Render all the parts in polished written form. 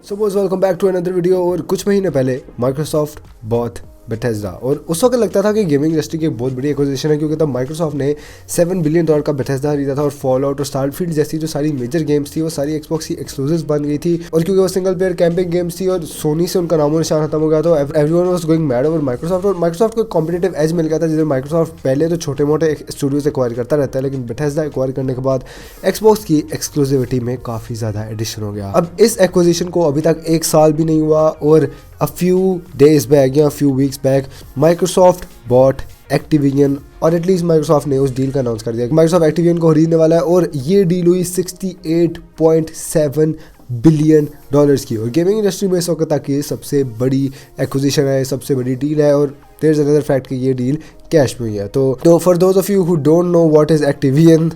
So boys welcome back to another video. और कुछ महीने पहले माइक्रोसॉफ्ट बॉट बेथेस्डा, और उस वक्त लगता था कि गेमिंग इंडस्ट्री की एक बहुत बड़ी एक्विजिशन है, क्योंकि तब माइक्रोसॉफ्ट ने $7 बिलियन का बेथेस्डा खरीदा था और फॉलआउट और स्टारफील्ड जैसी जो सारी मेजर गेम्स थी वो सारी एक्सबॉक्स की एक्सक्लूसिव्स बन गई थी। और क्योंकि वो सिंगल प्लेयर कैंपिंग गेम्स थी और सोनी से उनका नामो निशान खत्म हो गया, तो everyone was going mad over Microsoft. और माइक्रोसॉफ्ट को कॉम्पिटिटिव एज मिल गया था, जिसमें माइक्रोसॉफ्ट पहले तो छोटे मोटे स्टूडियोज एक्वायर करता रहता है, लेकिन बेथेस्डा एक्वायर करने के बाद एक्सबॉक्स की एक्सक्लूसिविटी में काफ़ी ज़्यादा एडिशन हो गया। अब इस एक्विजिशन को अभी तक 1 साल भी नहीं हुआ, और a few days back या a few weeks back Microsoft bought Activision, और एटलीस्ट माइक्रोसॉफ्ट ने उस डील का अनाउंस कर दिया कि माइक्रोसॉफ्ट एक्टिविजन को खरीदने वाला है। और ये डील हुई $68.7 बिलियन की, और गेमिंग इंडस्ट्री में इस वक्त तक ये सबसे बड़ी एक्विजिशन है, सबसे बड़ी डील है। और देयर इज अनदर फैक्ट कि ये डील कैश में हुई है। तो for those of you who don't know what is Activision,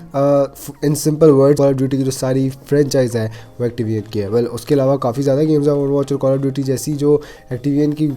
in simple word, call of duty की जो सारी फ्रेंचाइज है वो एक्टिविजन की है। वेल उसके अलावा काफ़ी ज़्यादा गेम्स है, ओवरवॉच और कॉल ऑफ ड्यूटी जैसी, जो एक्टिविजन की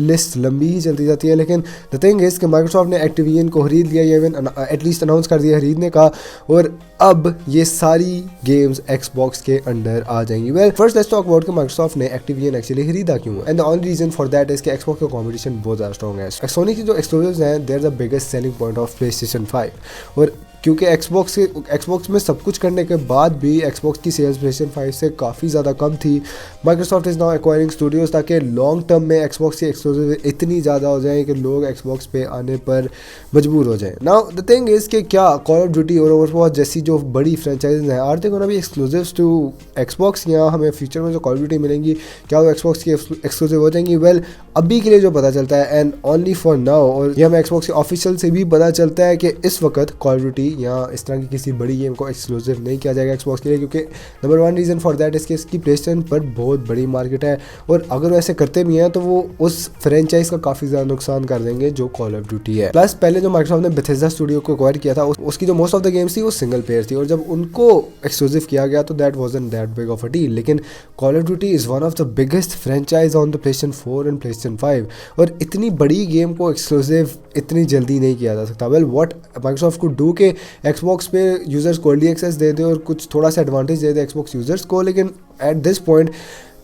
लिस्ट लंबी ही चलती जाती है। लेकिन द थिंग इज कि माइक्रोसॉफ्ट ने एक्टिविजन को खरीद लिया, या इवन एटलीस्ट अनाउंस कर दिया खरीदने का, और अब ये सारी गेम्स एक्सबॉक्स के अंडर आ जाएंगी। Well first let's talk about कि माइक्रोसॉफ्ट ने एक्टिविजन एक्चुअली खरीदा क्यों, and the only reason for that is कि एक्सबॉक्स का कंपटीशन बहुत ज़्यादा स्ट्रॉन्ग है। सोनी की जो एक्सक्लूसिव्स हैं they're the biggest selling point of PlayStation 5, और क्योंकि एक्सबॉक्स में सब कुछ करने के बाद भी एक्सबॉक्स की सेल्स PlayStation 5 से काफ़ी ज़्यादा कम थी। Microsoft is now acquiring Studios ताकि लॉन्ग टर्म में एक्सबॉक्स की एक्सक्लूसिव इतनी ज़्यादा हो जाए कि लोग एक्सबॉक्स पे आने पर मजबूर हो जाएं। नाउ द थिंग इज़ कि क्या कॉल ऑफ ड्यूटी और ओवरवॉच जैसी जो बड़ी फ्रेंचाइज हैं are they gonna be exclusives to Xbox, या हमें फ्यूचर में जो कॉल ऑफ ड्यूटी मिलेंगी क्या वो एक्सबॉक्स की एक्सक्लूसिव हो जाएंगी? वेल अभी के लिए जो पता चलता है, एंड ओनली फॉर नाउ, और ये हमें एक्सबॉक्स के ऑफिशियल से भी पता चलता है कि इस वक्त कॉल ऑफ ड्यूटी या इस तरह की किसी बड़ी गेम को एक्सक्लूसिव नहीं किया जाएगा एक्सबॉक्स के लिए, क्योंकि नंबर 1 रीज़न फॉर दैट इसके इसकी PlayStation पर बहुत बड़ी मार्केट है, और अगर वो ऐसे करते भी हैं तो वो उस फ्रेंचाइज का काफ़ी ज़्यादा नुकसान कर देंगे जो कॉल ऑफ ड्यूटी है। प्लस पहले जो माइक्रोसॉफ्ट ने बेथेस्डा स्टूडियो को एक्वायर किया था उसकी जो मोस्ट ऑफ द गेम्स थी वो सिंगल प्लेयर थी, और जब उनको एक्सक्लूसिव किया गया तो that wasn't that big of a deal. लेकिन call of duty is one of the biggest franchise on the PlayStation 4 and PlayStation 5, और इतनी बड़ी गेम को एक्सक्लूसिव इतनी जल्दी नहीं किया जा सकता। वेल व्हाट माइक्रोसॉफ्ट को डू के एक्सबॉक्स पे यूजर्स को अर्ली एक्सेस दे दे और कुछ थोड़ा सा एडवांटेज दे दे एक्सबॉक्स यूजर्स को, लेकिन at this point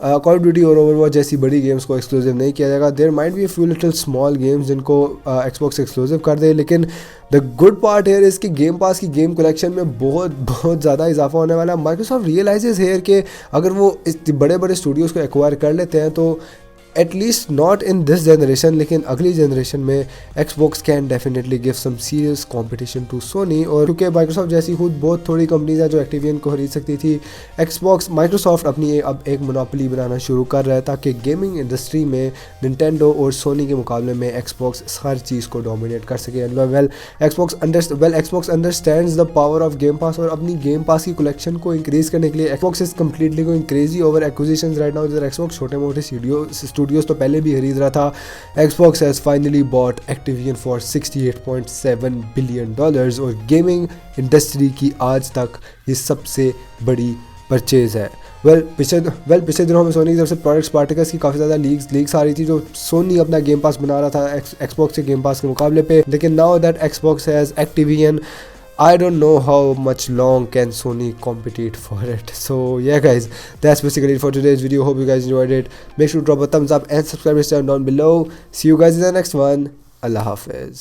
call of duty और ओवरवॉच जैसी बड़ी गेम्स को एक्सक्लूसिव नहीं किया जाएगा। There might be a few little small games जिनको एक्सबॉक्स एक्सक्लूसिव कर दे, लेकिन the good part here is कि गेम पास की गेम कलेक्शन में बहुत ज़्यादा इजाफा होने वाला है। माइक्रोसॉफ्ट रियलाइजेज हेयर कि अगर वो इस बड़े बड़े स्टूडियोज़ को एक्वायर कर लेते हैं तो at least not in this generation, लेकिन अगली जनरेशन में Xbox can definitely give some serious competition to Sony. और क्योंकि माइक्रोसॉफ्ट जैसी खुद बहुत थोड़ी कंपनीज हैं जो एक्टिविजन को खरीद सकती थी, एक्सबॉक्स माइक्रोसॉफ्ट अपनी अब एक मोनोपोली बनाना शुरू कर रहा है ताकि गेमिंग इंडस्ट्री में निंटेंडो और सोनी के मुकाबले में एक्सबॉक्स हर चीज़ को डोमिनेट कर सके। Well Xbox understands the power of game pass, और अपनी गेम पास की कलेक्शन को इंक्रीज करने के लिए Xbox is completely going crazy over acquisitions right now. जिधर एक्सबॉक्स छोटे मोटे स्टूडियोज तो पहले भी खरीद रहा था, Xbox has finally bought Activision for $68.7 billion, और गेमिंग इंडस्ट्री की आज तक ये सबसे बड़ी परचेज है। पिछले दिनों में सोनी की तरफ से प्रोडक्ट्स पार्टिकल्स की काफ़ी ज़्यादा लीक्स आ रही थी, जो सोनी अपना गेम पास बना रहा था एक्सबॉक्स के गेम पास के मुकाबले पे, लेकिन now that Xbox has Activision, I don't know how much long can Sony compete for it. So yeah guys, that's basically it for today's video. Hope you guys enjoyed it. Make sure to drop a thumbs up and subscribe to this channel down below. See you guys in the next one. Allah Hafiz.